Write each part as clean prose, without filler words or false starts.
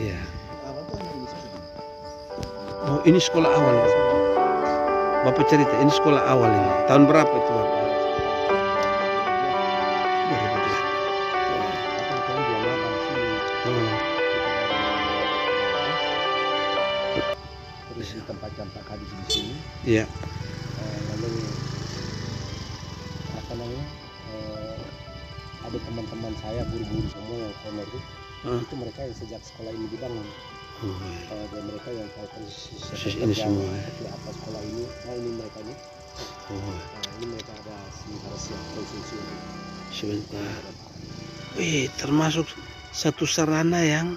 Iya. Awal tuh hanya ini saja. Oh, ini sekolah awal. Bapak cerita, ini sekolah awal ini. Tahun berapa itu, Bapak? 2008. Tapi kebetulan dia magang di sini. Oh. Terus ditempatkan Pak Kadis di sini. Iya. Lalu apa namanya? Ada teman-teman saya guru-guru semua yang honor itu mereka yang sejak sekolah ini dibangun. Dan mereka yang tahu persis ini semua ya. seperti apa sekolah ini. Nah ini mereka nih. Ini mereka ada sementara siap konsumsi. Sebentar. Wih, termasuk satu sarana yang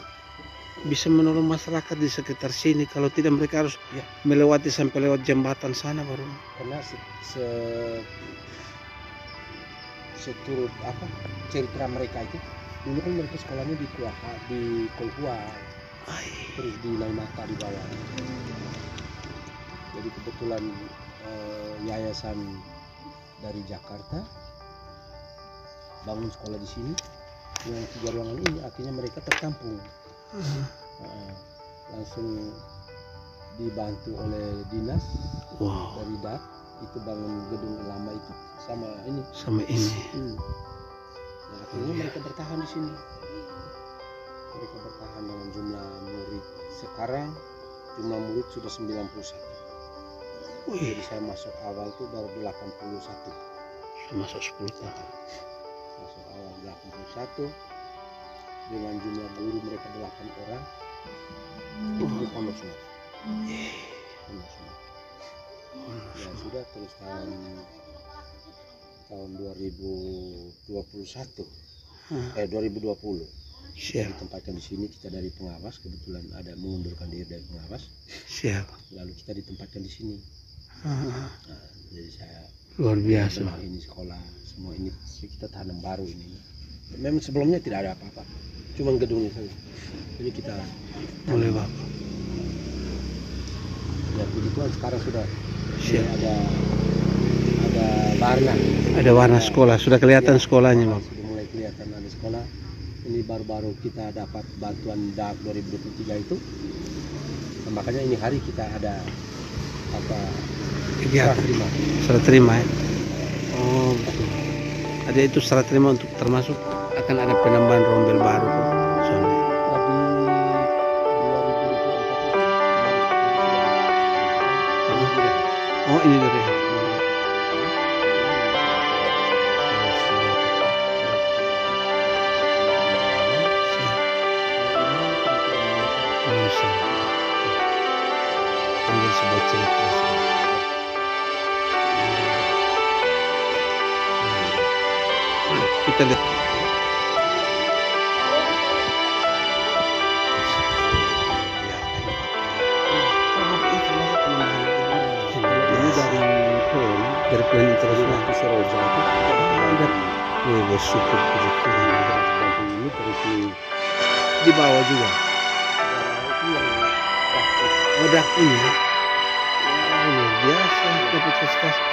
bisa menolong masyarakat di sekitar sini. Kalau tidak mereka harus melewati sampai lewat jembatan sana baru. Karena seturut apa cerita mereka itu dulu kan mereka sekolahnya di Kolhua, terus di Laimata di bawah. Jadi kebetulan yayasan dari Jakarta bangun sekolah di sini yang 3 ruangan ini, akhirnya mereka tertampung. Langsung dibantu oleh dinas dari DAP itu bangun gedung lama itu sama ini. Nah, akhirnya mereka bertahan di sini. Mereka bertahan dengan jumlah murid. Sekarang jumlah murid sudah 91. Jadi saya masuk awal tuh baru 81. Masuk 10 tahun. Masuk awal 81 dengan jumlah guru mereka 8 orang. Itu di pondok semua. Pondok semua. Ya sudah terus tahun 2021 2020 ditempatkan di sini. Kita dari pengawas, kebetulan ada mengundurkan diri dari pengawas. Lalu kita ditempatkan di sini. Nah, jadi saya luar biasa. Ini sekolah semua ini kita tanam baru ini. Memang sebelumnya tidak ada apa-apa, cuma gedungnya saja. Jadi kita boleh Bapak. Ya puji Tuhan sekarang sudah ada warna. Ada warna sekolah, sudah kelihatan sekolahnya Bapak. Sudah mulai kelihatan ada sekolah. Ini baru-baru kita dapat bantuan DAP 2023 itu. Nah, makanya ini hari kita ada serah terima ya. Oh betul. Ada itu serah terima untuk termasuk akan ada penambahan rombel baru soalnya. Oh ini dari sebuah cerita. Kita lihat. Dari plan internasional ke Seroja itu ada bersyukur puji Tuhan. Ini terus di bawah juga. Oh dak ini. Luar biasa dapat prestasi.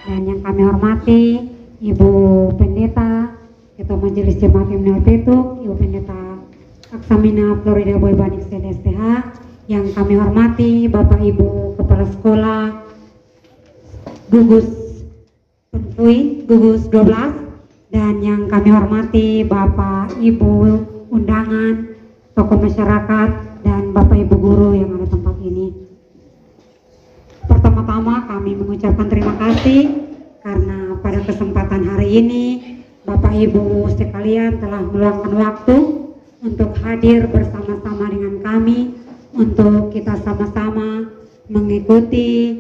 dan yang kami hormati Ibu Pendeta Ketua Majelis Jemaat Immanuel Petuk, Ibu Pendeta Aksamina Florida Boy Banik STH, yang kami hormati Bapak Ibu Kepala Sekolah Gugus Penfui, Gugus 12, dan yang kami hormati Bapak Ibu undangan, tokoh masyarakat, dan Bapak Ibu guru yang ada tempat ini. Pertama-tama kami mengucapkan terima kasih karena pada kesempatan hari ini Bapak Ibu sekalian telah meluangkan waktu untuk hadir bersama-sama dengan kami untuk kita sama-sama mengikuti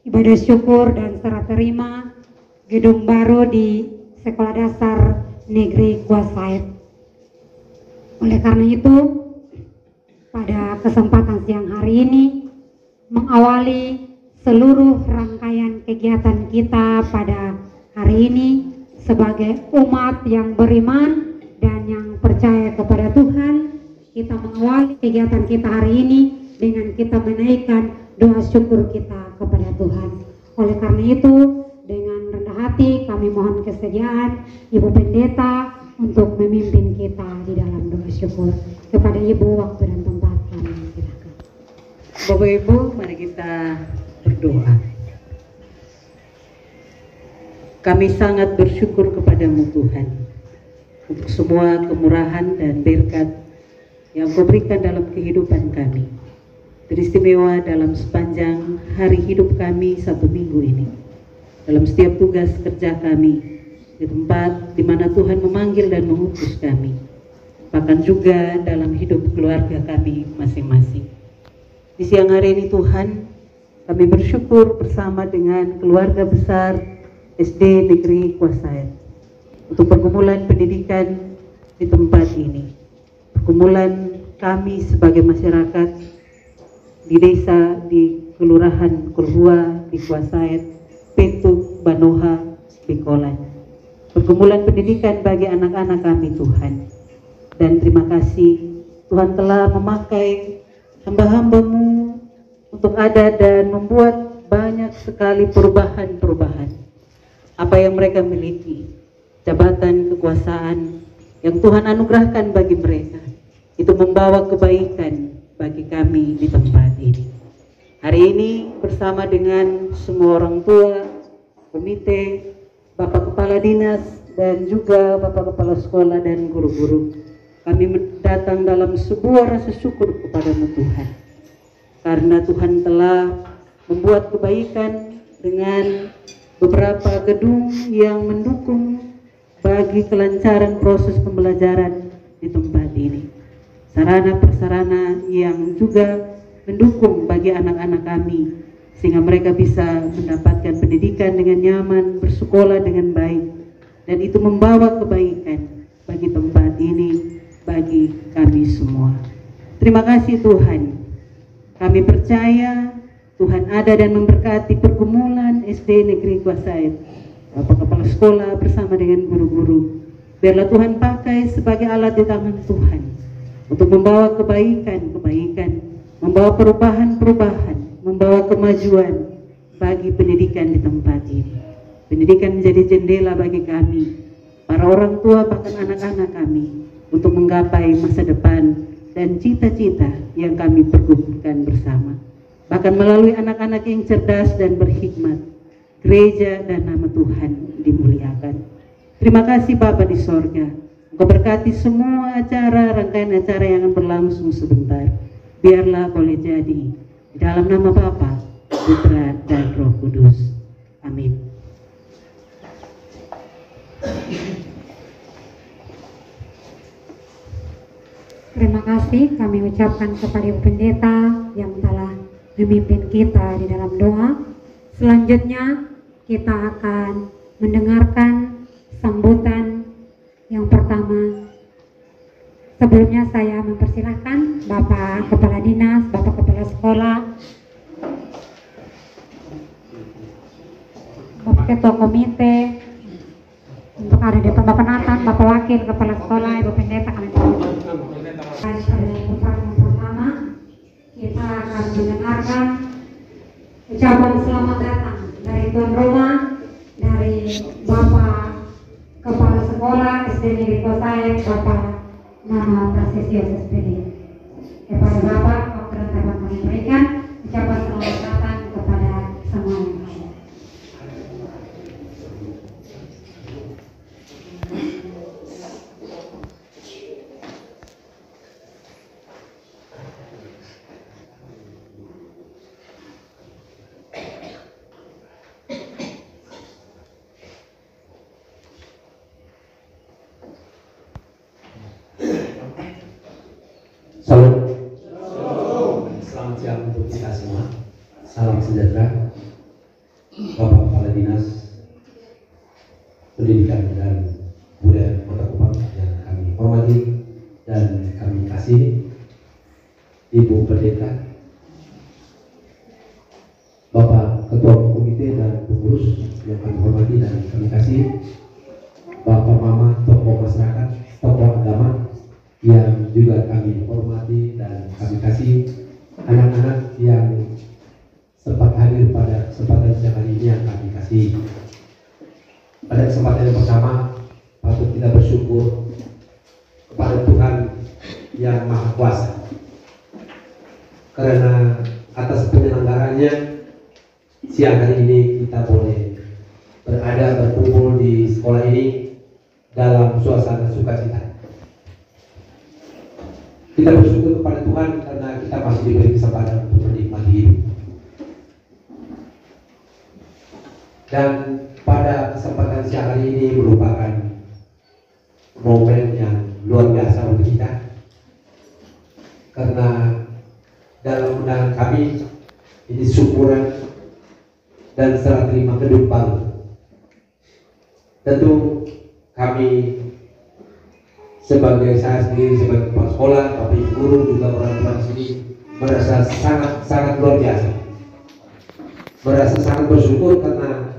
ibadah syukur dan serah terima gedung baru di Sekolah Dasar Negeri Kuasait. Oleh karena itu, pada kesempatan siang hari ini mengawali seluruh rangkaian kegiatan kita pada hari ini sebagai umat yang beriman dan yang percaya kepada Tuhan, kita mengawali kegiatan kita hari ini dengan kita menaikkan doa syukur kita kepada Tuhan. Oleh karena itu, dengan rendah hati kami mohon kesediaan Ibu Pendeta untuk memimpin kita di dalam doa syukur. Kepada Ibu, waktu dan tempat kami silakan. Bapak Ibu, mari kita berdoa. Kami sangat bersyukur kepadamu Tuhan untuk semua kemurahan dan berkat yang Kau berikan dalam kehidupan kami, teristimewa dalam sepanjang hari hidup kami satu minggu ini, dalam setiap tugas kerja kami, di tempat di mana Tuhan memanggil dan mengutus kami, bahkan juga dalam hidup keluarga kami masing-masing. Di siang hari ini Tuhan, kami bersyukur bersama dengan keluarga besar SD Negeri Kuasait untuk pergumulan pendidikan di tempat ini. Pergumulan kami sebagai masyarakat di desa, di Kelurahan Kurhua, di Kuasait, Petuk, Banoha, Bikolan. Pergumulan pendidikan bagi anak-anak kami Tuhan. Dan terima kasih Tuhan telah memakai hamba-hambamu untuk ada dan membuat banyak sekali perubahan-perubahan. Apa yang mereka miliki, jabatan kekuasaan yang Tuhan anugerahkan bagi mereka, itu membawa kebaikan bagi kami di tempat ini. Hari ini bersama dengan semua orang tua, komite, Bapak Kepala Dinas, dan juga Bapak Kepala Sekolah dan guru-guru, kami datang dalam sebuah rasa syukur kepadamu Tuhan. Karena Tuhan telah membuat kebaikan dengan beberapa gedung yang mendukung bagi kelancaran proses pembelajaran di tempat ini. Sarana-prasarana yang juga mendukung bagi anak-anak kami sehingga mereka bisa mendapatkan pendidikan dengan nyaman, bersekolah dengan baik, dan itu membawa kebaikan bagi tempat ini, bagi kami semua. Terima kasih Tuhan. Kami percaya Tuhan ada dan memberkati pergumulan SD Negeri Kuasait, Bapak Kepala Sekolah bersama dengan guru-guru. Biarlah Tuhan pakai sebagai alat di tangan Tuhan untuk membawa kebaikan-kebaikan, membawa perubahan-perubahan, membawa kemajuan bagi pendidikan di tempat ini. Pendidikan menjadi jendela bagi kami, para orang tua bahkan anak-anak kami, untuk menggapai masa depan dan cita-cita yang kami pergumulkan bersama. Bahkan melalui anak-anak yang cerdas dan berhikmat, gereja dan nama Tuhan dimuliakan. Terima kasih Bapa di sorga. Engkau berkati semua acara, rangkaian acara yang akan berlangsung sebentar. Biarlah boleh jadi. Di dalam nama Bapa, Putra, dan Roh Kudus. Amin. Terima kasih kami ucapkan kepada Ibu Pendeta yang telah memimpin kita di dalam doa. Selanjutnya kita akan mendengarkan sambutan yang pertama. Sebelumnya saya mempersilahkan Bapak Kepala Dinas, Bapak Kepala Sekolah, Bapak Ketua Komite, untuk ada di Bapak Nathan, Bapak Wakil Kepala Sekolah, Ibu Pendeta kami persilakan. Pada yang pertama kita akan mendengarkan ucapan selamat datang dari Tuan Roy rumah dari Bapak Kepala Sekolah SD Negeri Kosaek, Bapak Nama Prasetyo SPD. Kepada Bapak, waktu dan tempat kami berikan, ucapan selamat datang kepada semua yang hadir. Salam. Selamat siang untuk kita semua. Salam sejahtera. Bapak Kepala Dinas Pendidikan dan Budaya Kota Kupang yang kami hormati dan kami kasih, Ibu Pendeta, Bapak Ketua Komite dan pengurus yang kami hormati dan kami kasih, Bapak Mama, tokoh masyarakat, tokoh agama yang juga kami hormati dan kami kasih, anak-anak yang sempat hadir pada kesempatan siang hari ini yang kami kasih. Pada kesempatan yang pertama, patut kita bersyukur kepada Tuhan yang Maha Kuasa, karena atas penyelenggaranya siang hari ini kita boleh berkumpul di sekolah ini dalam suasana sukacita. Kita bersyukur kepada Tuhan karena kita masih diberi kesempatan untuk menikmati hidup. Dan pada kesempatan siang hari ini merupakan momen yang luar biasa untuk kita, karena dalam undangan kami ini syukuran dan serah terima gedung baru. Tentu kami sebagai saya sendiri sebagai kepala sekolah, tapi guru juga orang-orang di sini merasa sangat luar biasa, merasa sangat bersyukur karena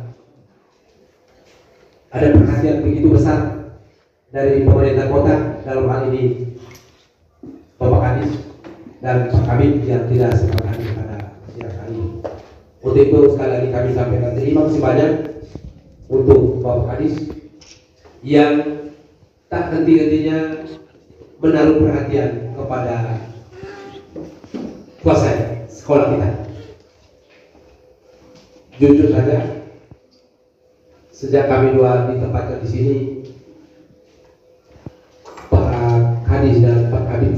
ada perhatian begitu besar dari pemerintah kota, dalam hal ini Bapak Kadis dan Pak Kabid yang tidak sempat hadir pada siang hari ini. Untuk itu sekali lagi kami sampaikan terima kasih banyak untuk Bapak Kadis yang tak henti-hentinya menaruh perhatian kepada kuasa sekolah kita. Jujur saja, sejak kami dua ditempatkan di sini, Pak Kadis dan Pak Kabid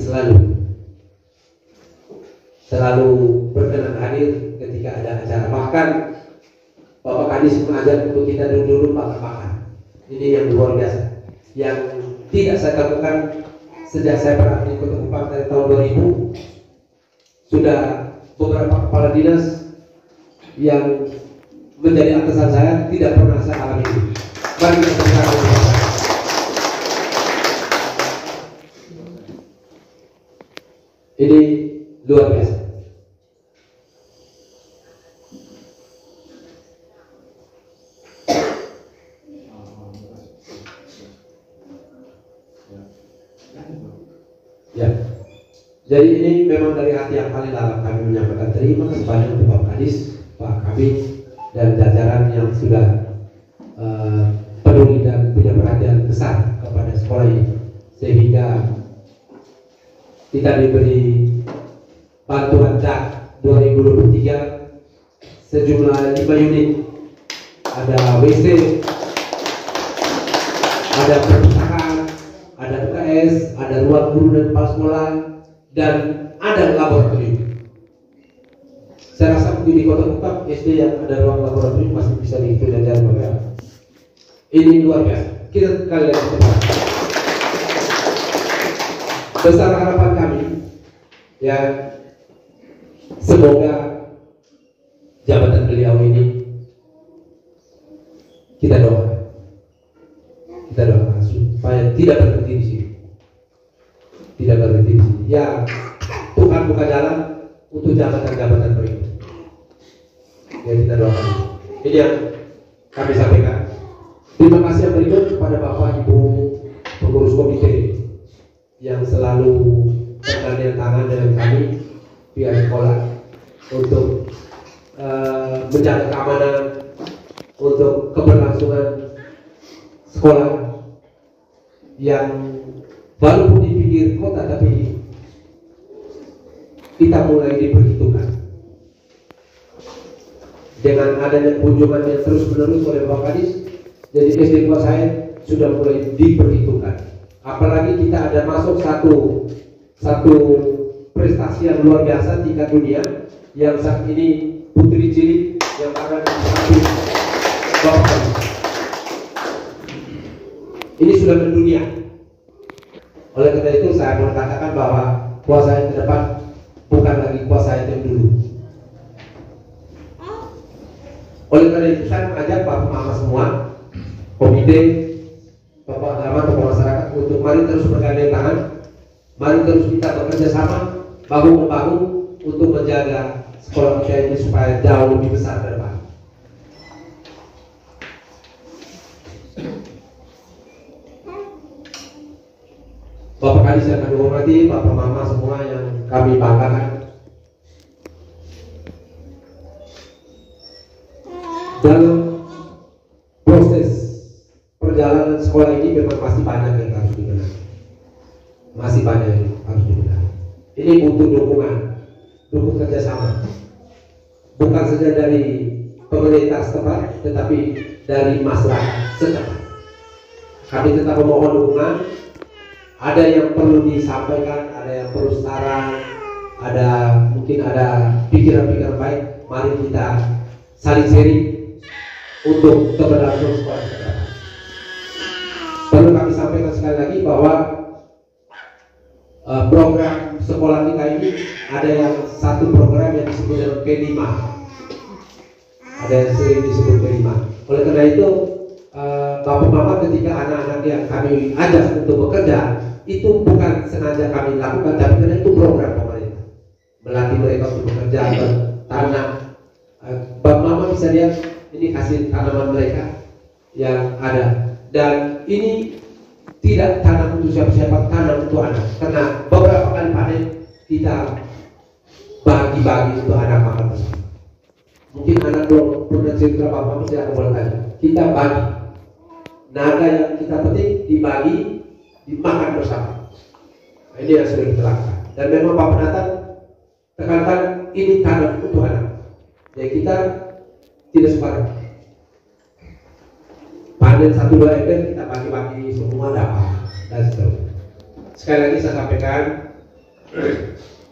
selalu berkenan hadir ketika ada acara. Bahkan Bapak Kadis mengajak untuk kita dulu makan-makan. Ini yang luar biasa, yang tidak saya temukan sejak saya pernah di Kota Kupang dari tahun 2000. Sudah beberapa kepala dinas yang menjadi atasan saya tidak pernah saya alami ini. Mari kita bersama. Ini luar biasa. Ya, jadi ini memang dari hati yang paling dalam kami menyampaikan terima kasih banyak untuk Bapak Kadis, Pak Kabid, dan jajaran yang sudah peduli dan punya perhatian besar kepada sekolah ini, sehingga kita diberi bantuan DAK 2023 sejumlah 5 unit, ada WC, ada perpustakaan, ada UKS, ada ruang guru dan kepala sekolah, dan ada laboratorium. Saya rasa mungkin di Kota Kupang SD yang ada ruang laboratorium masih bisa dihitung dan jalan. Ini luar biasa. Kita sekali lagi besar harapan kami, ya, semoga jabatan beliau ini kita doakan supaya tidak berhenti di sini, ya. Tuhan buka jalan untuk jabatan-jabatan berikut, ya, kita doakan. Ini yang kami sampaikan. Terima kasih yang berikut kepada Bapak Ibu pengurus komite yang selalu bergandeng tangan dengan kami pihak sekolah untuk menjaga keamanan untuk keberlangsungan sekolah yang walaupun di pinggir kota tapi kita mulai diperhitungkan dengan adanya kunjungan yang terus menerus oleh Bapak Kadis. Jadi SD Kuasain sudah mulai diperhitungkan, apalagi kita ada masuk satu prestasi yang luar biasa tingkat dunia yang saat ini putri cilik yang ada di samping Bapak Kadis ini sudah mendunia. Oleh karena itu saya mau katakan bahwa Kuasain ke depan bukan lagi Kuasain yang dulu. Oleh karena itu saya mengajak Bapak Mama semua, komite, tokoh agama, tokoh masyarakat untuk mari terus bergandeng tangan, mari terus kita bekerja sama, bahu-membahu untuk menjaga sekolah kita ini supaya jauh lebih besar ke depan. Bapak Kadis yang kami hormati, Bapak Mama semua yang kami banggakan, dalam proses perjalanan sekolah ini memang masih banyak yang harus dibenahi. Masih banyak yang harus dibenahi. Ini butuh dukungan, dukung kerjasama. Bukan saja dari pemerintah setempat, tetapi dari masyarakat setempat. Kami tetap memohon dukungan. Ada yang perlu disampaikan, ada yang perlu saran, mungkin ada pikiran-pikiran baik. Mari kita saling sharing untuk keberlangsungan sekolah kita. Perlu kami sampaikan sekali lagi bahwa program sekolah kita ini ada yang satu program yang disebut dengan P5. Ada yang sering disebut P5. Oleh karena itu Bapak Mama ketika anak-anak yang kami ajak untuk bekerja itu bukan sengaja kami lakukan, tapi karena itu program pemerintah melatih mereka untuk bekerja, bertanam. Bapak Mama bisa lihat ini hasil tanaman mereka yang ada, dan ini tidak tanam untuk siapa-siapa, tanam untuk anak. Karena beberapa kali panen kita bagi-bagi untuk anak makan bersama. Mungkin anak belum pernah cerita Bapak masih ada boleh tanya. Kita bagi naga yang kita petik dibagi, dimakan bersama. Nah, ini yang sudah kita lakukan. Dan memang Pak Penata tekankan ini tanam untuk anak. Jadi kita tidak sembarang. Panen 1-2 ekor kita bagi-bagi semua dapat dan seterusnya. Sekali lagi saya sampaikan,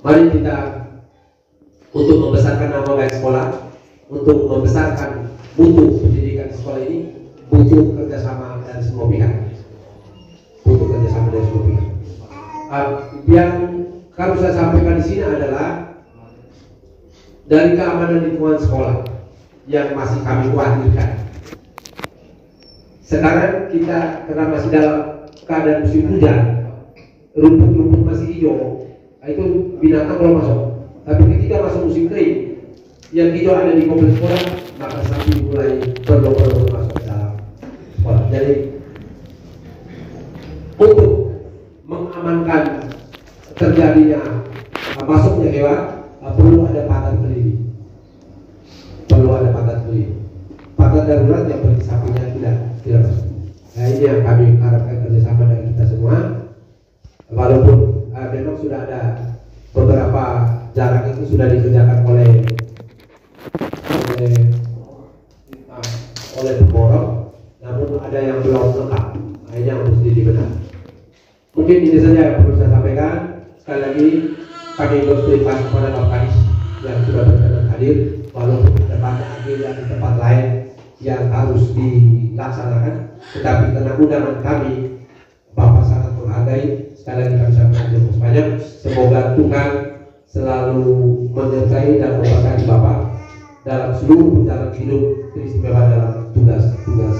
mari kita untuk membesarkan nama baik sekolah, untuk membesarkan mutu pendidikan sekolah ini butuh kerjasama dari semua pihak. Butuh kerjasama dari semua pihak. Yang harus saya sampaikan di sini adalah dari keamanan lingkungan sekolah yang masih kami khawatirkan. Sekarang kita karena masih dalam keadaan musim hujan, rumput-rumput masih hijau, itu binatang belum masuk. Tapi ketika masuk musim kering, yang hijau ada di kompleks sekolah, maka sapi mulai berlomba-lomba masuk ke dalam sekolah. Jadi untuk mengamankan terjadinya masuknya hewan, perlu ada pagar keliling. Perlu ada pagar keliling. Pagar darurat yang bagi sapinya tidak masuk. Nah, ini yang kami harapkan kerjasama dari kita semua. Walaupun memang sudah ada beberapa jarak itu sudah dikerjakan oleh pemborong, namun ada yang belum lengkap. Nah, ini yang harus dibenahi. Mungkin ini saja yang perlu saya sampaikan. Sekali lagi kami berterima kasih kepada Bapak Kadis yang sudah berkenan hadir, walaupun tempatnya agenda di tempat lain yang harus dilaksanakan, tetapi karena undangan kami Bapak sangat menghargai. Sekali lagi kami sampaikan banyak. Semoga Tuhan selalu menyertai dan memberkati Bapak dalam seluruh perjalanan hidup, teristimewa dalam tugas-tugas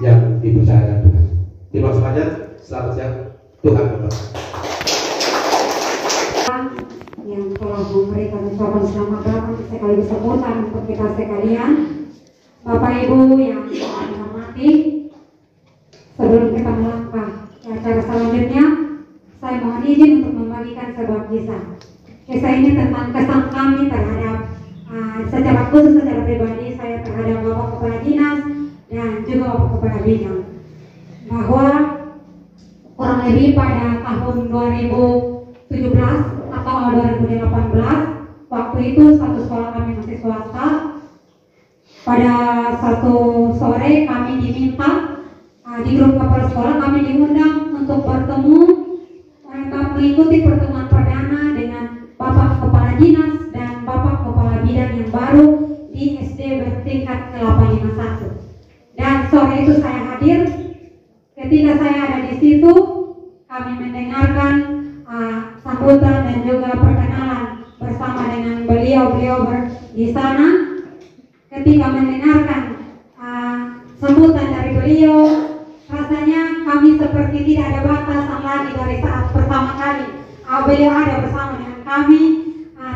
yang dipercayakan Tuhan. Terima kasih banyak. Selamat siang. Tuhan memberkati. Yang telah memberikan ucapan selamat datang sekaligus sambutan untuk kita sekalian. Bapak Ibu yang kami hormati, sebelum kita melangkah ke acara selanjutnya, saya mohon izin untuk membagikan sebuah kisah. Kisah ini tentang kesan kami terhadap secara khusus, secara pribadi saya terhadap Bapak Kepala Dinas dan juga Bapak Kepala Bidang bahwa kurang lebih pada tahun 2017 atau 2018 waktu itu satu sekolah kami masih swasta. Pada satu sore kami diminta di grup kepala sekolah kami diundang untuk bertemu mengikuti pertemuan perdana dengan Bapak Kepala Dinas dan Bapak Kepala Bidang yang baru di SD bertingkat ke-851. Dan sore itu saya hadir. Ketika saya ada di situ, kami mendengarkan sambutan dan juga perkenalan bersama dengan beliau di sana. Ketika mendengarkan sambutan dari beliau, rasanya kami seperti tidak ada batasan lagi dari saat pertama kali beliau ada bersama dengan kami.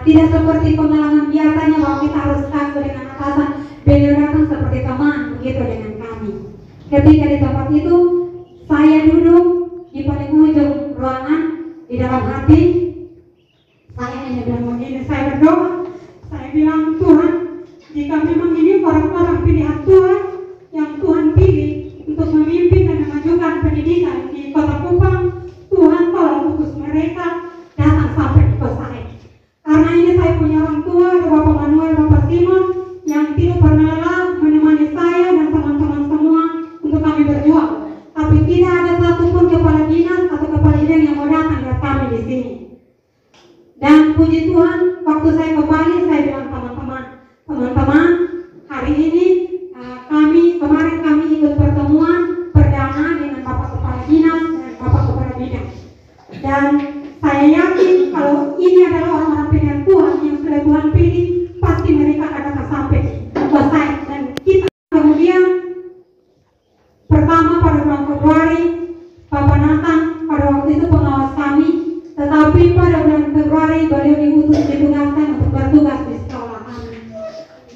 Tidak seperti pengalaman biasanya bahwa kita harus kaku dengan atasan. Beliau datang seperti teman begitu dengan kami. Ketika di tempat itu, saya duduk di paling ujung ruangan. Di dalam hati saya hanya bilang begini, saya berdoa, saya bilang, Tuhan, jika memang ini orang-orang pilihan Tuhan yang Tuhan pilih untuk memimpin dan memajukan pendidikan di Kota Kupang, Tuhan tolong utus mereka datang sampai di kos saya. Karena ini saya punya orang tua, ada Bapak Manuel, Bapak Simon, yang tidak pernah lelah menemani saya dan teman-teman semua untuk kami berjuang. Tapi tidak ada satupun kepala dinas atau kepala bidang yang mau datang lihat kami di sini. Dan puji Tuhan, waktu saya kembali, saya bilang teman-teman, hari ini kemarin kami ikut pertemuan perdana dengan Bapak Kepala Dinas dan Bapak Kepala Bidang. Dan saya yakin kalau ini adalah orang-orang pilihan Tuhan yang sudah Tuhan pilih, pasti mereka akan datang sampai selesai. Dan kita kemudian pertama pada bulan Februari, Bapak Nathan pada waktu itu pengawas kami, tetapi pada bulan Februari beliau ditugaskan untuk bertugas di sekolah kami.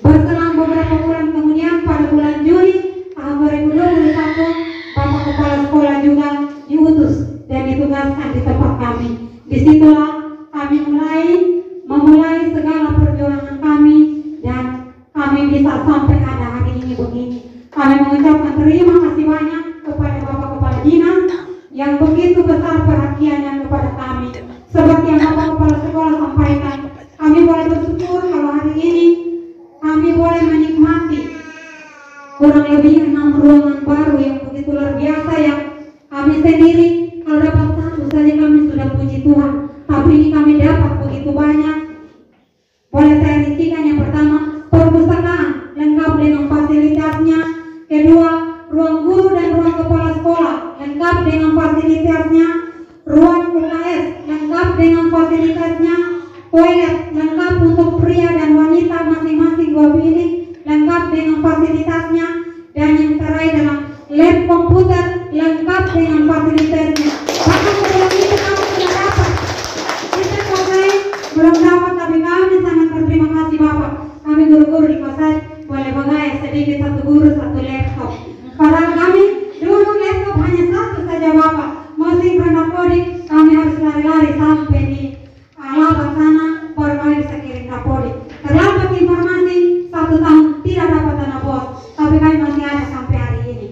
Berselang beberapa bulan kemudian pada bulan Juli tahun 2021 Bapak Kepala Sekolah juga diutus dan ditugaskan di tempat kami. Disitulah kami memulai segala perjuangan kami dan kami bisa sampai ada hari ini begini. Kami mengucapkan terima kasih banyak kepada Bapak Kepala Dinas yang begitu besar perhatiannya kepada kami. Seperti yang Bapak Kepala Sekolah sampaikan, kami boleh bersyukur kalau hari ini kami boleh menikmati kurang lebih 6 ruangan baru yang begitu luar biasa yang kami sendiri kalau dapat satu saja kami sudah puji Tuhan. Tapi ini kami dapat begitu banyak. Boleh saya rincikan, yang pertama perpustakaan lengkap dengan fasilitasnya. Kedua, ruang guru dan ruang kepala sekolah lengkap dengan fasilitasnya. Ruang UKS lengkap dengan fasilitasnya. Toilet lengkap untuk pria dan wanita masing-masing 2 bilik lengkap dengan fasilitasnya. Dan yang terakhir adalah lab komputer lengkap dengan fasilitasnya. Bahkan sebelum itu kami sudah dapat. Kita selesai belum dapat, tapi kami sangat berterima kasih Bapak. Kami guru-guru di Kosai boleh menggaya sedikit satu guru satu laptop. Padahal kami dulu laptop hanya satu saja Bapak. Mesin pernak kodik kami harus lari-lari sampai di Labat sana baru kami bisa kirim kapodik. Terlambat informasi 1 tahun tidak dapat dana bos, tapi kami masih ada sampai hari ini.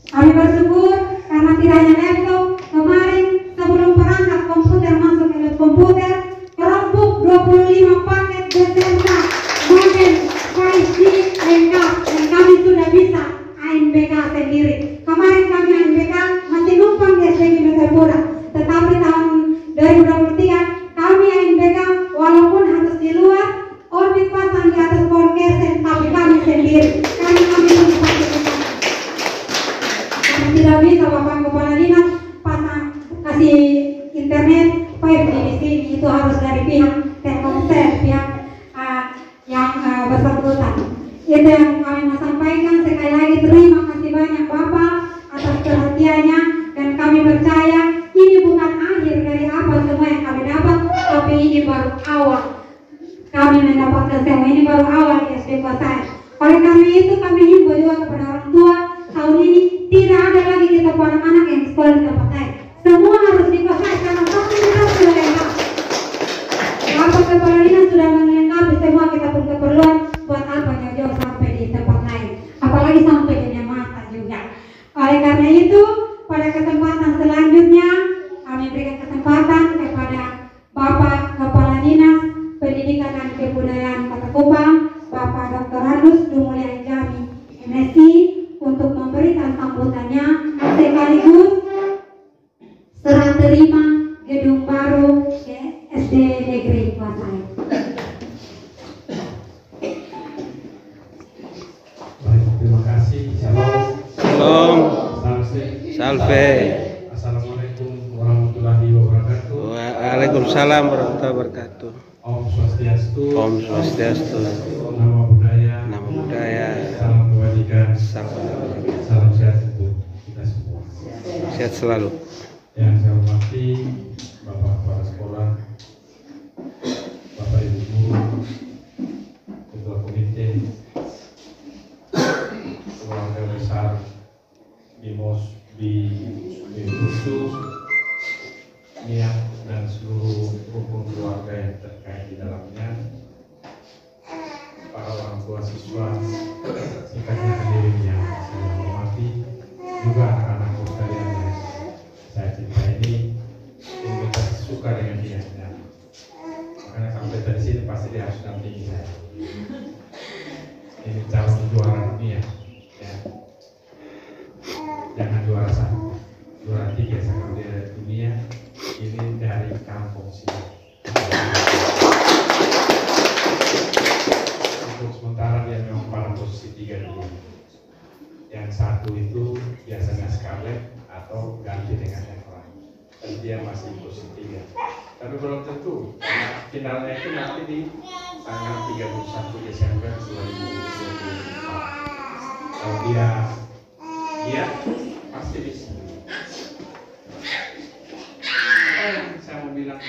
Kami bersyukur karena tidak hanya laptop. Kemarin sebelum perangkat komputer masuk ke lab komputer, Chromebook 25 paket BTK model 5G lengkap dan kami sudah bisa ANBK sendiri. Kemarin kami ANBK masih numpang di SDG Metapura, tetapi tahun 2023 kami ANBK walaupun harus di luar orbit pasang di atas Polkesen, tapi kami sendiri karena kami bisa karena tidak bisa Bapak Kepala Dinas pasang kasih internet 5G di sini, itu harus dari pihak Telkomsel, pihak yang bersangkutan. Itu yang kami mau sampaikan. Sekali lagi terima kasih banyak Bapak atas perhatiannya, dan kami percaya ini bukan akhir dari apa semua yang kami dapat, tapi ini baru awal kami mendapatkan semua. Ini baru awal di SD Kosai. Oleh karena itu kami himbau juga kepada orang tua, tahun ini tidak ada lagi kita anak-anak yang sekolah di tempat lain. Semua harus di Kosai karena fasilitas sudah lengkap. Bapak Kepala Dinas sudah melengkapi semua kita pun keperluan. Buat apa jauh-jauh sampai di tempat lain, apalagi sampai di mata. Oleh karena itu, pada kesempatan selanjutnya kami berikan kesempatan kepada Bapak Kepala Dinas Pendidikan dan Kebudayaan Kota Kupang, Bapak Dr. Hanus Dumulya Jami, MSI, untuk memberikan sambutannya sekaligus serah terima gedung baru SD Negeri Kuasai. Baik, terima kasih. Shalom. Shalom. Salve. Assalamualaikum warahmatullahi wabarakatuh. Waalaikumsalam warahmatullahi wabarakatuh. Om Swastiastu. Om Swastiastu. Nama budaya. Nama budaya. Salam kebajikan. Salam sehat untuk kita semua. Sehat selalu. Yang saya hormati Bapak Kepala Sekolah, Bapak Ibu Guru, Ketua Komite, keluarga besar BIMOS Kursus, Niat dan seluruh rukun keluarga yang terkait di dalamnya, para orang tua siswa, singkatnya hadirin yang saya hormati, juga anak-anakku sekalian yang saya cinta ini kita suka dengan dia. Makanya sampai dari sini pasti dia harus dampingi saya. Ini calon juara dunia, ya. Jangan juara 1, juara 3 sama dia dari dunia. Ini dari kampung sini. Untuk sementara dia memang pada posisi 3 dulu. Yang 1 itu biasanya Scarlett atau ganti dengan yang lain. Dan dia masih posisi 3. Tapi belum tentu. Karena finalnya itu nanti di tanggal 31 Desember 2024. Kalau dia pasti bisa. Saya mau bilang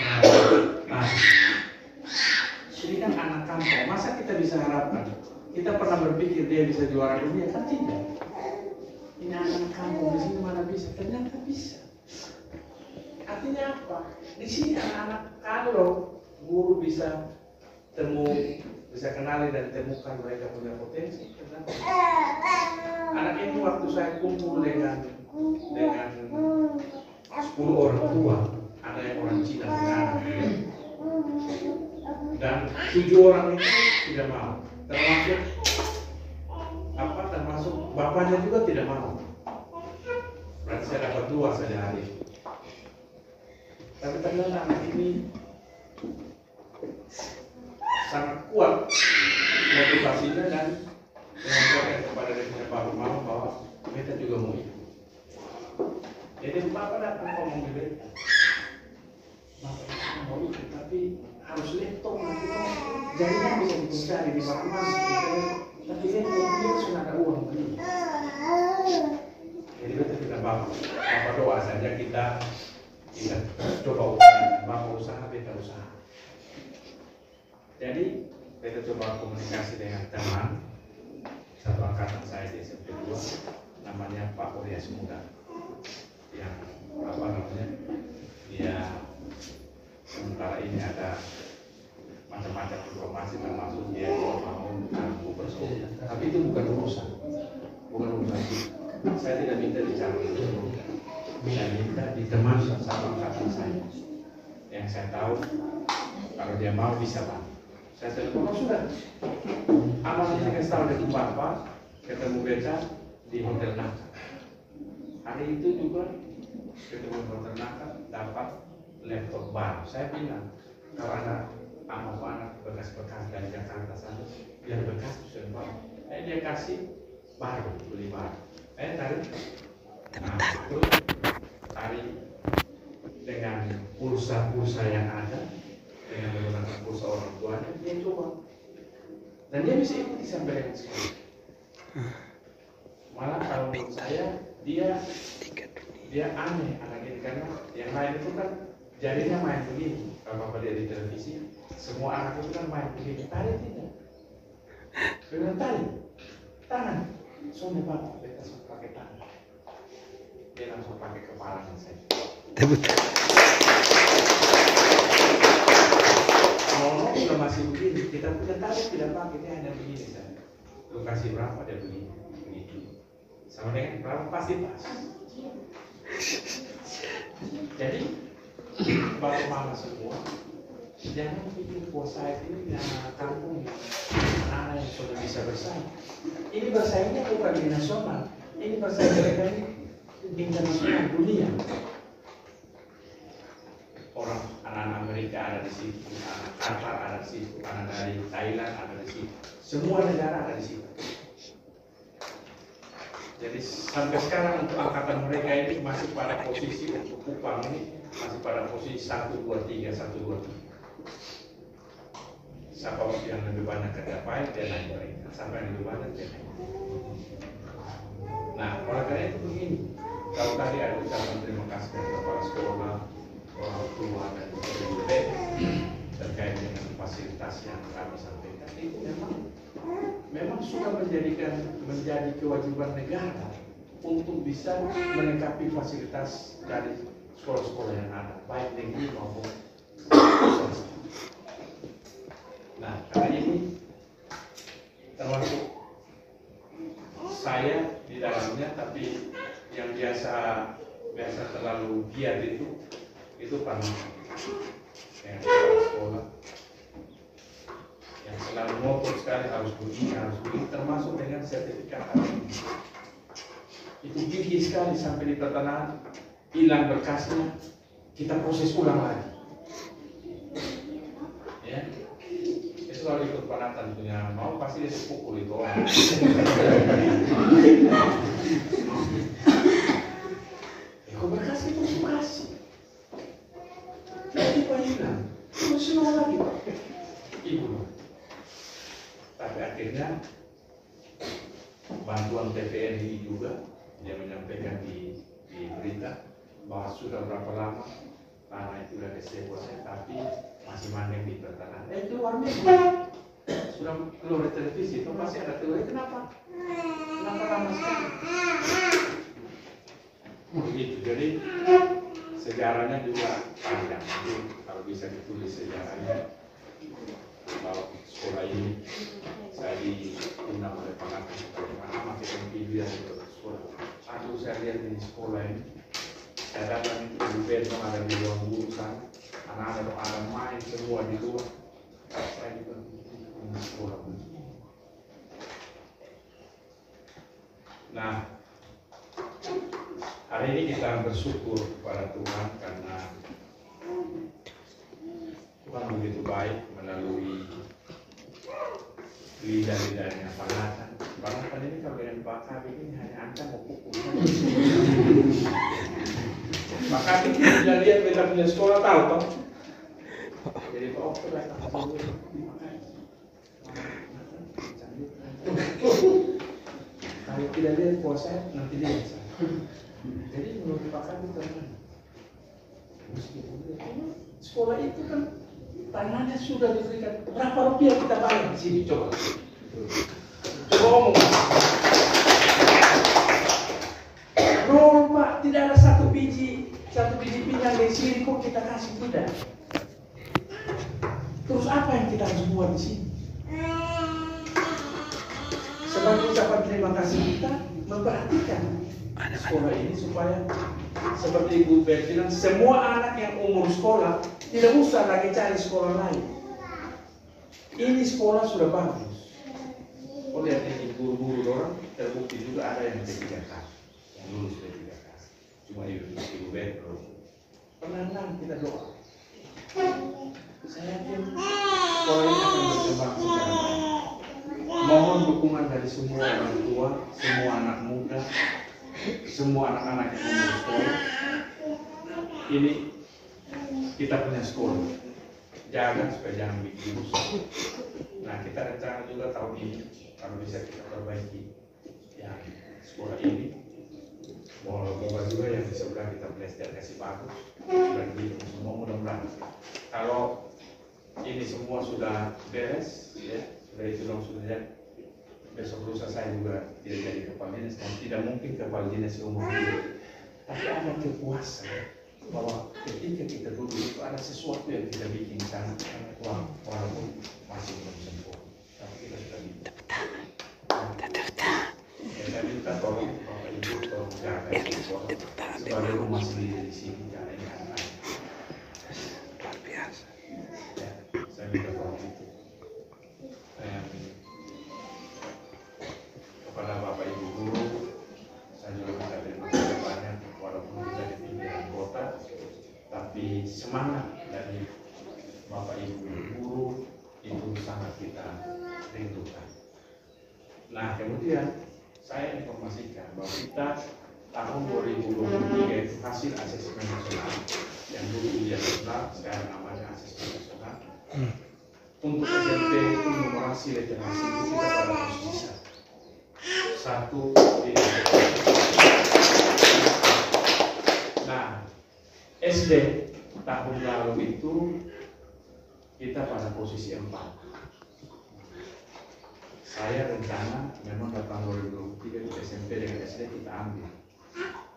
ini kan anak kampung. Masa kita bisa harapkan? Kita pernah berpikir dia bisa juara dunia? Kan tidak. Ini anak kampung, di sini mana bisa? Ternyata bisa. Artinya apa? Di sini anak-anak kalau guru bisa bisa kenali dan temukan mereka punya potensi. Kenapa? Anak ini waktu saya kumpul dengan 10 orang tua, ada yang orang Cina dan 7 orang itu tidak mau, termasuk bapaknya juga tidak mau. Berarti saya dapat 2 saja hari. Tapi ternyata anak ini sangat kuat motivasinya dan menyampaikan kepada dirinya bapak mama bahwa kita juga mau ikut. Jadi bapak datang ngomong di beta, bapak itu mau ikut tapi harus laptop nanti jadinya bisa dicari di mana-mana. Tapi laptop itu sudah ada uang beli. Jadi beta bilang bapak doa saja kita coba usaha, bapak usaha, beta usaha. Jadi beta coba komunikasi dengan teman satu angkatan saya di SMP 2, namanya Pak Urya Semuda, yang dia sementara ini ada macam-macam informasi termasuk dia mau aku bersekolah. Tapi itu bukan urusan saya tidak minta dicari itu, saya minta di teman satu angkatan saya yang saya tahu kalau dia mau bisa bantu. Saya telepon, sudah amal ini kasih tahu dari bapak ketemu beta di Hotel Naka. Hari itu juga ketemu Hotel Naka dapat laptop baru. Saya bilang kalau ada anak bekas-bekas dari Jakarta sana, biar bekas bisa baru. Dia kasih baru, beli baru. Tarik, tarik dengan pulsa yang ada, dengan menggunakan pulsa orang tuanya, dia coba. Dan dia bisa ikuti sampai dengan sekarang. Malah kalau menurut saya, dia aneh anak ini. Karena yang lain itu kan jarinya main begini. Kalau bapak lihat di televisi, semua anak itu kan main begini. Tarik tidak. Dengan tarik, tangan. Soalnya bapak, beta pakai tangan. Dia langsung pakai kepala saya. Ngomong udah masih begini, kita punya tarik tidak pakai, dia hanya begini saja. Lu kasih berapa dia begini, begitu. sama dengan berapa pasti pas. Jadi bapak mama semua jangan bikin puasa ini yang kampung anak yang sudah bisa bersaing. Ini bersaingnya bukan di nasional, ini bersaing mereka ini di internasional dunia. Orang anak Amerika ada di situ, anak Qatar ada di situ, anak dari Thailand ada di situ, semua negara ada di situ. Jadi sampai sekarang untuk angkatan mereka ini masih pada posisi untuk Kupang ini masih pada posisi 1, 2, 3, 1, 2, 3. Siapa yang lebih banyak tercapai dia naik mereka, sampai yang lebih banyak dia naik. Nah, oleh karena itu begini, kalau tadi ada ucapan terima kasih kepada kepala sekolah, orang tua dan guru terkait dengan fasilitas yang kami sampaikan, itu memang sudah menjadi kewajiban negara untuk bisa melengkapi fasilitas dari sekolah-sekolah yang ada, baik negeri maupun swasta. Nah, karena ini termasuk saya di dalamnya, tapi yang biasa terlalu giat itu Pak yang kepala sekolah yang selalu ngotot sekali harus begini, termasuk dengan sertifikat ini. Itu gigih sekali sampai di pertengahan hilang berkasnya, kita proses ulang lagi. Ya, itu kalau ikut Panatan punya mau pasti dia sepukul itu orang. Kok berkas itu kasih? Jadi Pak hilang, terus ulang lagi Pak. Ibu. Tapi akhirnya bantuan TPNI juga dia menyampaikan di berita bahwa sudah berapa lama tanah itu sudah disebutkan tapi masih mandek di pertanahan. Keluar media sudah keluar di televisi itu masih ada teori kenapa lama sekali begitu. Jadi sejarahnya juga panjang. Jadi kalau bisa ditulis sejarahnya bahwa sekolah ini saya diundang oleh pengatur bagaimana masih video di sekolah. Aduh, saya lihat di sekolah ini, saya datang di bedroom ada di ruang guru sana, anak-anak ada main semua di luar. Saya juga di sekolah. Nah, hari ini kita bersyukur kepada Tuhan karena Tuhan begitu baik melalui lidah-lidahnya Panatan. Panatan ini kalau dengan Pak Kabit ini hanya Anda mau pukul. Pak Kabit sudah lihat beta punya sekolah tahu toh. Jadi Pak Okto datang kalau tidak lihat puasa nanti lihat saya. Jadi menurut Pak Kabit teman, sekolah itu kan tanahnya sudah diberikan. Berapa rupiah kita bayar di sini coba? Coba ngomong. Nol Pak, tidak ada satu biji pinang di sini kok kita kasih tidak. Terus apa yang kita harus buat di sini? Sebagai ucapan terima kasih kita memperhatikan sekolah ini supaya seperti Ibu Beth bilang, semua anak yang umur sekolah tidak usah lagi cari sekolah lain. Ini sekolah sudah bagus. Oh lihat ini guru-guru orang terbukti juga ada yang P3K, yang lulus P3K. Cuma Ibu Beth terus. Penantang kita doa. Saya yakin sekolah ini akan berkembang secara baik. Mohon dukungan dari semua orang tua, semua anak muda, semua anak-anak yang umur sekolah. Ini kita punya sekolah, jaga supaya jangan bikin rusak. Nah kita rencana juga tahun ini kalau bisa kita perbaiki ya sekolah ini. Moga juga yang di sebelah kita belajar kasih bagus dan gitu semua mudah-mudahan. Kalau ini semua sudah beres, ya sudah itu dong sudah besok lusa saya juga tidak jadi kepala dinas dan tidak mungkin kepala dinas umum hidup. Tapi ada kepuasan bahwa ketika kita duduk itu ada sesuatu yang kita bikin sana walaupun masih belum sempurna, tapi kita sudah bikin. saya minta tolong Bapak Ibu tolong jaga sekolah sebagai rumah sendiri di sini, jangan ini anak. Luar biasa. Ya, saya minta tolong itu. Kepada Bapak Ibu guru, saya juga minta terima kasih banyak walaupun kita di pinggiran kota, tapi semangat dari Bapak Ibu guru itu sangat kita rindukan. Nah, kemudian saya informasikan bahwa kita tahun 2023 itu hasil asesmen nasional yang dulu ujian nasional, sekarang namanya asesmen nasional. Untuk SMP itu numerasi literasi itu kita pada posisi 1. Nah, SD tahun lalu itu kita pada posisi 4. Saya rencana memang datang 2023 itu SMP dengan SD kita ambil,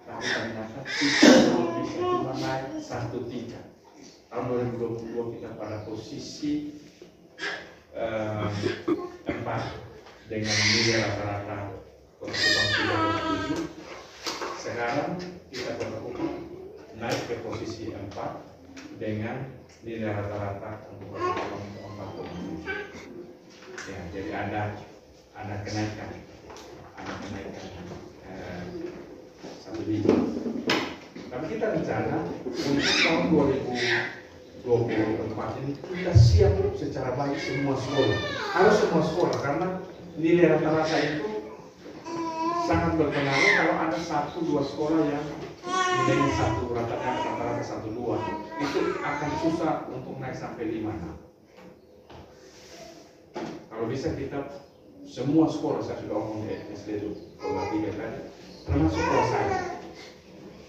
tapi ternyata kita belum bisa, cuma naik 1-3. Tahun 2022 kita pada posisi 4 dengan nilai rata-rata kurang 37. Sekarang kita berlakukan naik ke posisi 4 dengan nilai rata-rata untuk 47. Ya, jadi ada kenaikan, satu digit. Tapi kita rencana untuk tahun 2024 ini kita siap secara baik semua sekolah. Harus semua sekolah karena nilai rata-rata itu sangat berpengaruh. Kalau ada 1-2 sekolah yang nilainya rata-rata 1-2, itu akan susah untuk naik sampai 5-6. Kalau bisa kita semua sekolah, saya sudah ngomong di SD itu, sekolah 3 tadi, termasuk sekolah saya.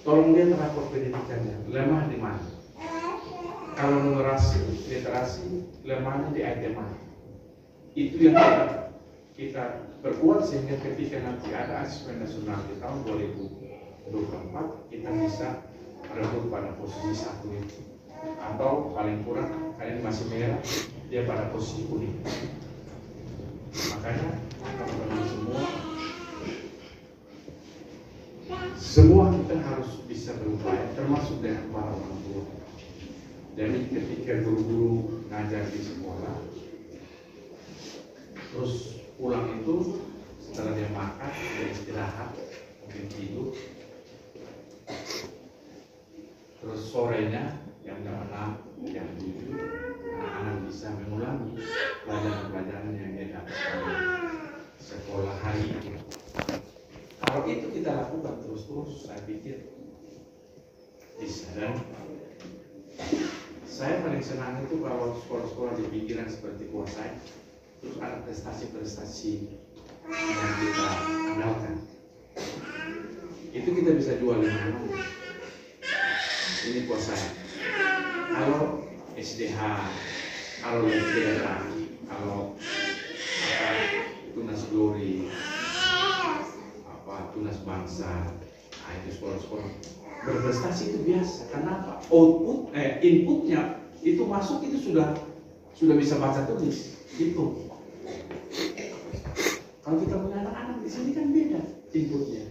Tolong lihat rapor pendidikannya, lemah di mana? Kalau numerasi, literasi, lemahnya di item mana? Itu yang kita perkuat sehingga ketika nanti ada asesmen nasional di tahun 2024, kita bisa rebut pada posisi 1 itu. Atau paling kurang, kalian masih merah, dia pada posisi kuning. Makanya teman-teman semua kita harus bisa berupaya, termasuk dengan para orang tua. Jadi ketika guru-guru ngajar di sekolah, terus pulang itu setelah dia makan, dia istirahat, mungkin tidur, terus sorenya jam 6, jam 7, anak-anak bisa mengulangi pelajaran-pelajaran yang dia dapat dari sekolah hari ini. Kalau itu kita lakukan terus-terus, saya pikir bisa. Dan saya paling senang itu kalau sekolah-sekolah di pinggiran seperti Kuasai, terus ada prestasi-prestasi yang kita andalkan. Itu kita bisa jual dengan ini Kuasai. Kalau SDH, kalau SDH, kalau Tunas Glory, Tunas Bangsa, itu sekolah-sekolah berprestasi itu biasa. Kenapa? Inputnya itu masuk itu sudah bisa baca tulis itu. Kalau kita punya anak-anak di sini kan beda inputnya.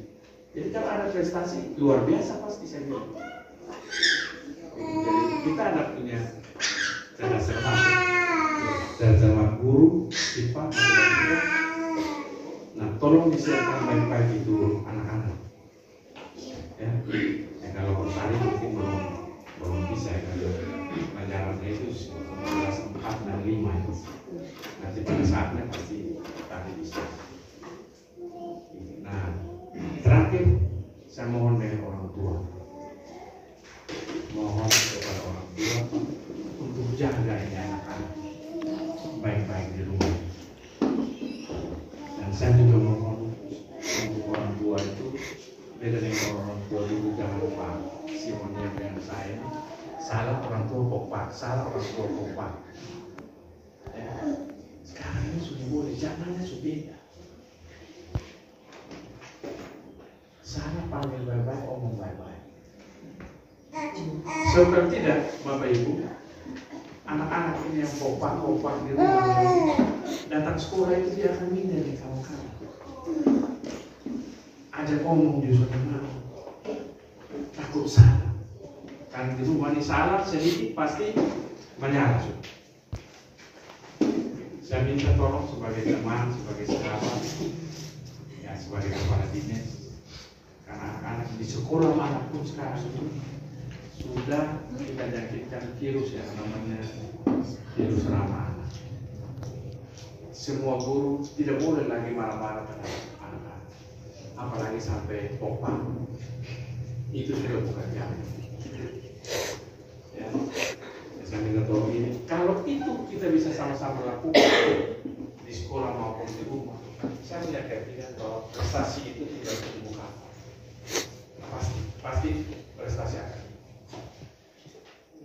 Jadi kalau ada prestasi luar biasa pasti saya bilang. Jadi kita ada punya cara cermat guru, sifat, matematika. Nah, tolong disiapkan baik-baik itu anak-anak. Ya, kalau Rosari mungkin belum bisa ya, kalau pelajarannya itu kelas 4 dan 5 itu. Nanti pada saatnya pasti tadi bisa. Nah, terakhir saya mohon dari orang tua. Mohon kepada orang tua untuk jaga ini anak-anak baik-baik di rumah. Dan saya juga mohon untuk orang tua itu beda dengan orang tua dulu, jangan lupa Simonia dengan saya. Salah orang tua kompak, salah orang tua kompak. Ya. Sekarang ini sudah boleh, zamannya sudah beda. Salah panggil baik-baik, omong baik-baik. Seperti tidak, Bapak Ibu, anak-anak ini yang kompak di rumah, datang sekolah itu dia akan minder di kawan-kawan. ajak omong justru karena takut salah. Kan di rumah ini salah sedikit pasti menyala. Saya minta tolong sebagai teman, sebagai sahabat, ya sebagai kepala dinas, karena anak-anak di sekolah manapun sekarang sudah kita jangkitkan virus yang namanya virus ramah anak. Semua guru tidak boleh lagi marah-marah terhadap anak-anak, apalagi sampai popang. Itu sudah bukan jalan. Ya, saya minta tolong ini. Kalau itu kita bisa sama-sama lakukan di sekolah maupun di rumah, saya yakin bahwa prestasi itu tidak terbuka. Pasti prestasi akan.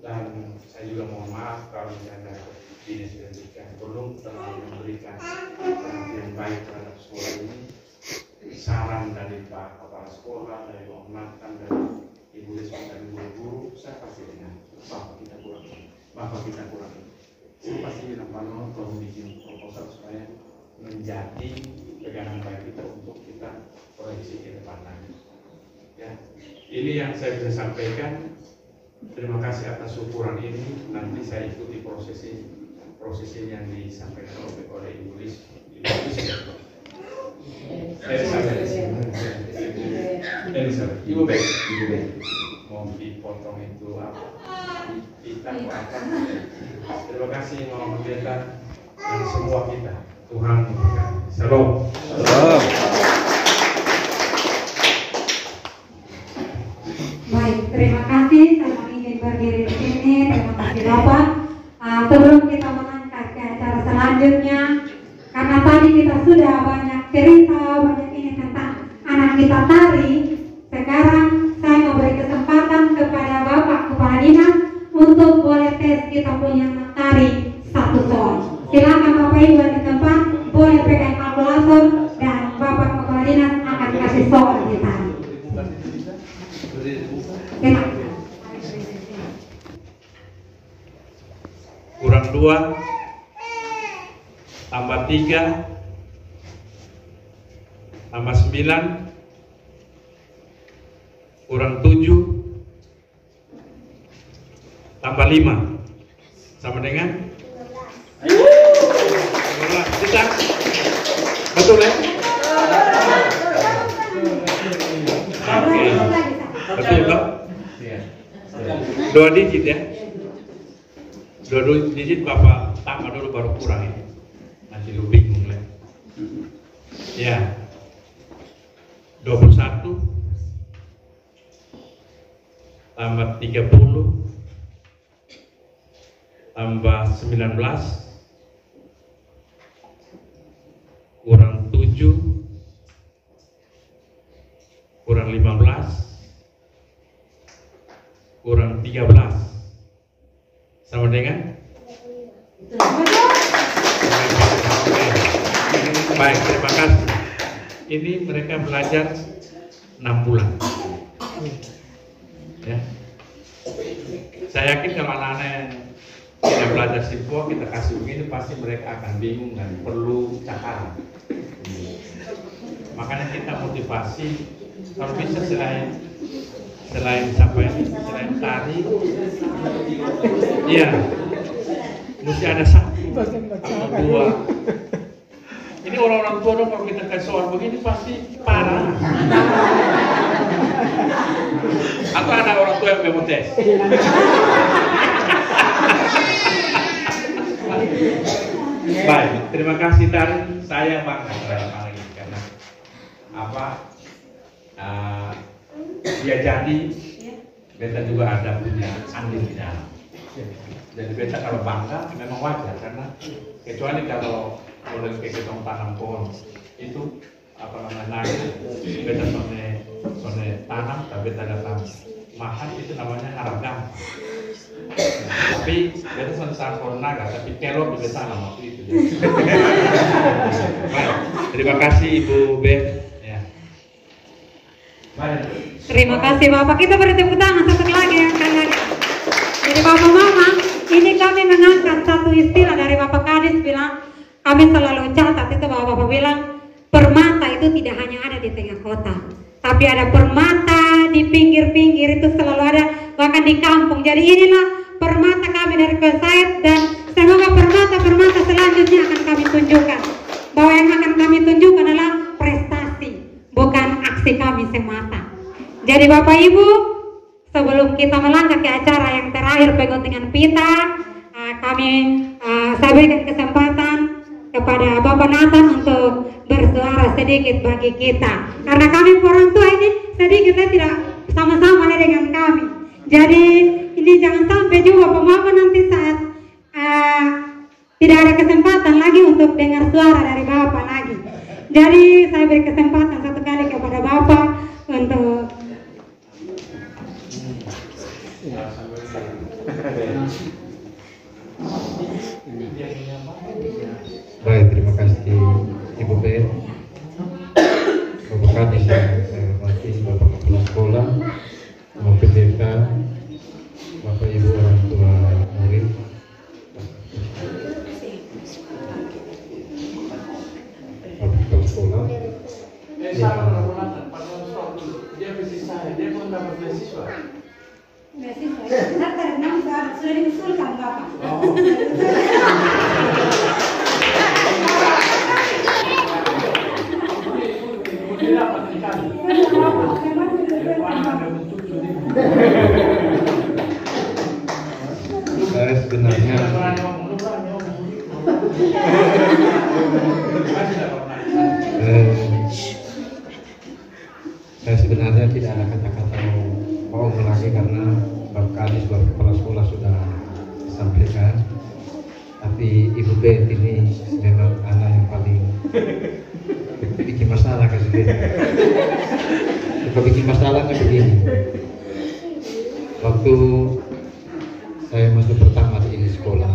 Dan saya juga mohon maaf kalau misalnya dinas pendidikan belum terlalu memberikan perhatian baik terhadap sekolah ini. Saran dari Pak Kepala Sekolah, dari Pak Mantan, dari Ibu Risma dan guru-guru, saya pasti dengan Bapak kita kurang. Saya pasti bilang Pak Nono tolong bikin proposal supaya menjadi pegangan baik kita untuk kita proyeksi ke depan lagi. Ya, ini yang saya bisa sampaikan. Terima kasih atas syukuran ini. Nanti saya ikuti proses ini yang disampaikan oleh Ibu Risma. Ibu Bek, mau dipotong itu apa? Kita apa? Terima kasih Mama Pendeta dan semua kita. Tuhan memberkati. Shalom. Shalom. Baik, terima kasih. Saya ingin berdiri di sini. Terima kasih Bapak. Sebelum kita mengangkat ke acara selanjutnya, karena tadi kita sudah banyak cerita, banyak ini tentang anak kita tari. Sekarang saya mau beri kesempatan kepada Bapak Kepala Dinas untuk boleh tes kita punya anak tari satu soal. Silakan Bapak Ibu di tempat, boleh pegang kalkulator dan Bapak Kepala Dinas akan kasih soal di tari. Kurang 2 tambah 3 tambah 9 kurang 7 tambah 5 sama dengan 12. Bisa? Betul ya? Oke. Betul toh? 2 digit ya? 2 digit Bapak tambah dulu baru kurang ini. Nanti lu bingung lah. Ya. 21 tambah 30 tambah 19 kurang 7 kurang 15 kurang 13 sama dengan? Baik, terima kasih. Ini mereka belajar 6 bulan. Ya. Saya yakin kalau anak-anak tidak belajar simpo, kita kasih begini pasti mereka akan bingung dan perlu cakaran. Makanya kita motivasi kalau bisa selain tari, iya, mesti ada 1 atau 2. Ini orang-orang tua dong, kalau kita kasih soal begini pasti parah. Atau ada orang tua yang mau tes. Baik, terima kasih Tari. Saya bangga terhadap hal ini karena dia jadi beta juga ada punya andil di dalam. Jadi beta kalau bangga memang wajar karena kecuali kalau boleh kita tanam pohon itu naik beta sone tanam tapi beta datang makan itu namanya haragam. Tapi beta sone sarpon naga tapi kelor di beta waktu itu. Baik, terima kasih Ibu Ben. Ya. Baik. Terima kasih Bapak. Kita beri tepuk tangan satu lagi ya. Jadi Bapak Mama, ini kami mengangkat satu istilah dari Bapak Kadis bilang, kami selalu catat itu bahwa Bapak bilang permata itu tidak hanya ada di tengah kota, tapi ada permata di pinggir-pinggir itu selalu ada, bahkan di kampung. Jadi inilah permata kami dari Kosaid, dan semoga permata selanjutnya akan kami tunjukkan, bahwa yang akan kami tunjukkan adalah prestasi, bukan aksi kami semata. Jadi Bapak Ibu, sebelum kita melangkah ke acara yang terakhir peguntingan pita, saya berikan kesempatan kepada Bapak Nathan untuk bersuara sedikit bagi kita, karena kami orang tua ini sedikitnya tidak sama-sama dengan kami. Jadi ini jangan sampai juga Bapak nanti saat tidak ada kesempatan lagi untuk dengar suara dari Bapak lagi. Jadi saya beri kesempatan satu kali kepada Bapak untuk Baik, terima kasih Ibu Ben, Bapak Kadis yang saya hormati, Bapak Kepala Sekolah, Bapak PTK, Bapak Ibu orang tua murid, Bapak Kepala Sekolah. Dia mesti saya, dia pun dapat beasiswa. sudah diusulkan Bapak. Saya sebenarnya tidak ada kata-kata mau lagi, karena Bapak Kadis sebagai kepala sekolah sudah sampaikan. Tapi Ibu Ben ini memang anak yang paling bikin masalah kan sendiri. Bikin masalahnya begini. Waktu saya masuk pertama di ini sekolah,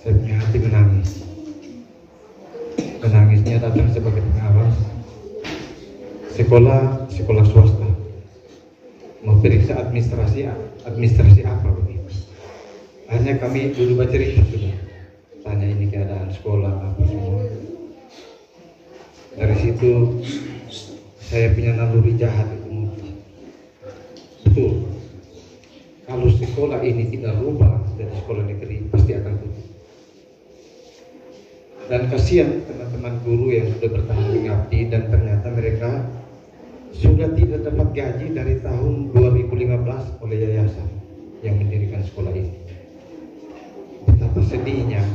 saya punya hati menangis. Menangisnya datang sebagai pengawas sekolah swasta, mau periksa administrasi apa begitu. Hanya kami dulu baca cerita sudah, tanya ini keadaan sekolah apa semua. Dari situ saya punya naluri jahat itu muncul. Betul, kalau sekolah ini tidak rubah dari sekolah negeri pasti akan tutup. Dan kasihan teman-teman guru yang sudah bertahan mengabdi dan ternyata mereka sudah tidak dapat gaji dari tahun 2015 oleh yayasan yang mendirikan sekolah ini. Betapa sedihnya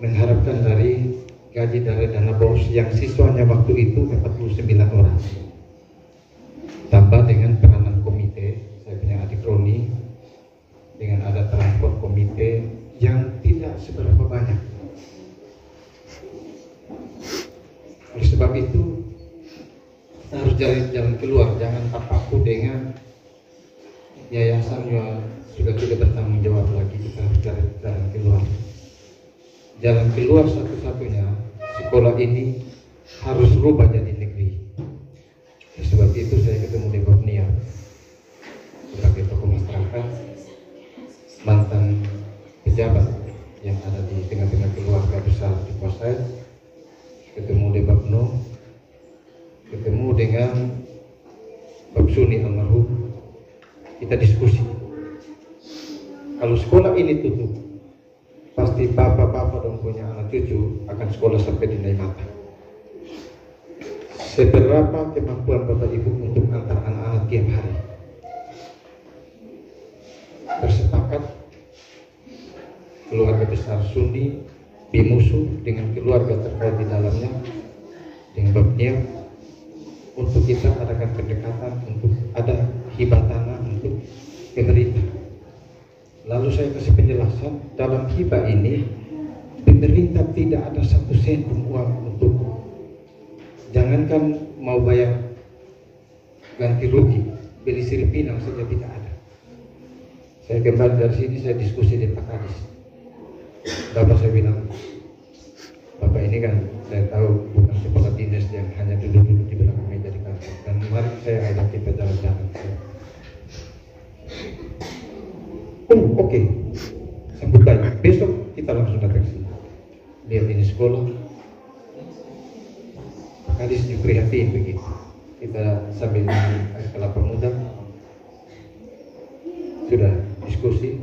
mengharapkan dari gaji dari dana BOS yang siswanya waktu itu 49 orang. Tambah dengan peranan komite, saya punya adik Roni, dengan ada transport komite yang tidak seberapa banyak. Oleh sebab itu kita harus jalan keluar, jangan terpaku dengan yayasan yang sudah tidak bertanggung jawab lagi. Kita harus jalan keluar. Jalan keluar satu-satunya, sekolah ini harus rubah jadi negeri. Sebab itu saya ketemu dengan Bapak Nia sebagai tokoh masyarakat, mantan pejabat yang ada di tengah-tengah keluarga besar di Kosaid, ketemu dengan Bapak No, ketemu dengan Bapak Suni almarhum. Kita diskusi, kalau sekolah ini tutup, pasti bapak-bapak dan punya anak cucu akan sekolah sampai dinai mata. Seberapa kemampuan bapak ibu untuk antar anak-anak tiap hari? Bersepakat keluarga besar Suni Bimusu dengan keluarga terkait di dalamnya dengan babnya untuk kita adakan pendekatan untuk ada hibah tanah untuk pemerintah. Lalu saya kasih penjelasan, dalam hibah ini pemerintah tidak ada 1 sen pun uang untuk, jangankan mau bayar ganti rugi, beli sirip pinang saja tidak ada. Saya kembali dari sini, saya diskusi dengan Pak Kadis. Bapak saya bilang, Bapak ini kan saya tahu bukan kepala dinas yang hanya duduk-duduk di belakang meja di kantor, dan mari saya ajak kita jalan-jalan. Oke. Sambut baik. Besok kita langsung datang sini. Lihat ini sekolah. Pak Kadis juga prihatin begitu. kita sambil minum air kelapa muda sudah diskusi.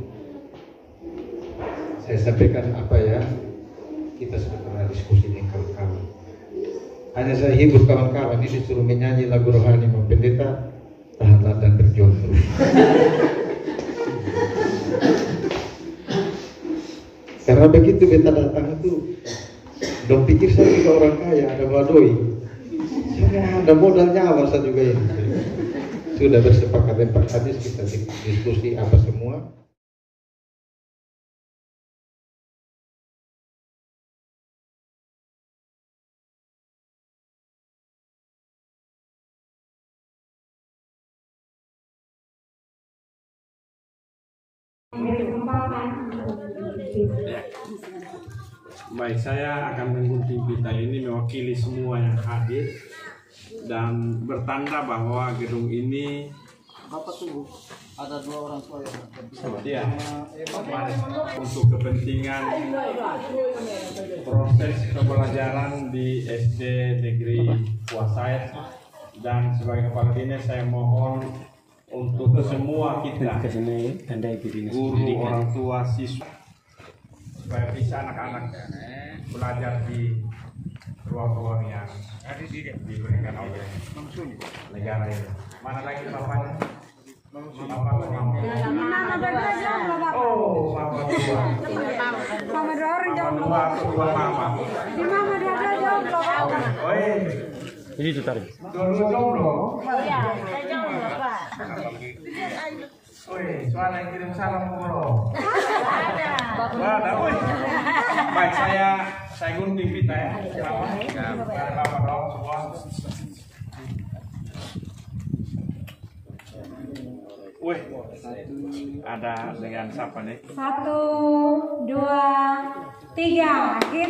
Saya sampaikan apa ya kita sudah pernah diskusi dengan kawan-kawan. Hanya saya hibur kawan-kawan ini disuruh menyanyi lagu rohani Pendeta, tahanlah dan berjuang terus. Karena begitu beta datang itu, dong pikir saya juga orang kaya, ada badoi. Saya ada modal nyawa saya juga ini. Sudah bersepakat 4 hadis, kita diskusi apa semua. Baik, saya akan menggunting pita ini mewakili semua yang hadir dan bertanda bahwa gedung ini Bapak tunggu, ada 2 orang tua yang untuk kepentingan proses pembelajaran di SD Negeri Puasait, dan sebagai kepala dinas saya mohon untuk semua kita, guru, orang tua, siswa, supaya bisa anak-anak belajar di ruang-ruang yang diberikan oleh negara ini. Mana lagi bapaknya? Bapak oh, mama dua. Mama dua orang jawab. Mama dua mama. Di mama dia ada jawab. Ini tuh tarik. Dua jomblo. Iya, saya jomblo, Pak. Woi, soal yang kirim salam mulu. Ada. Ada, woi. Baik, saya gunting pita ya. Bapak dong semua. Wih, ada dengan siapa nih? 1, 2, 3. Akhir.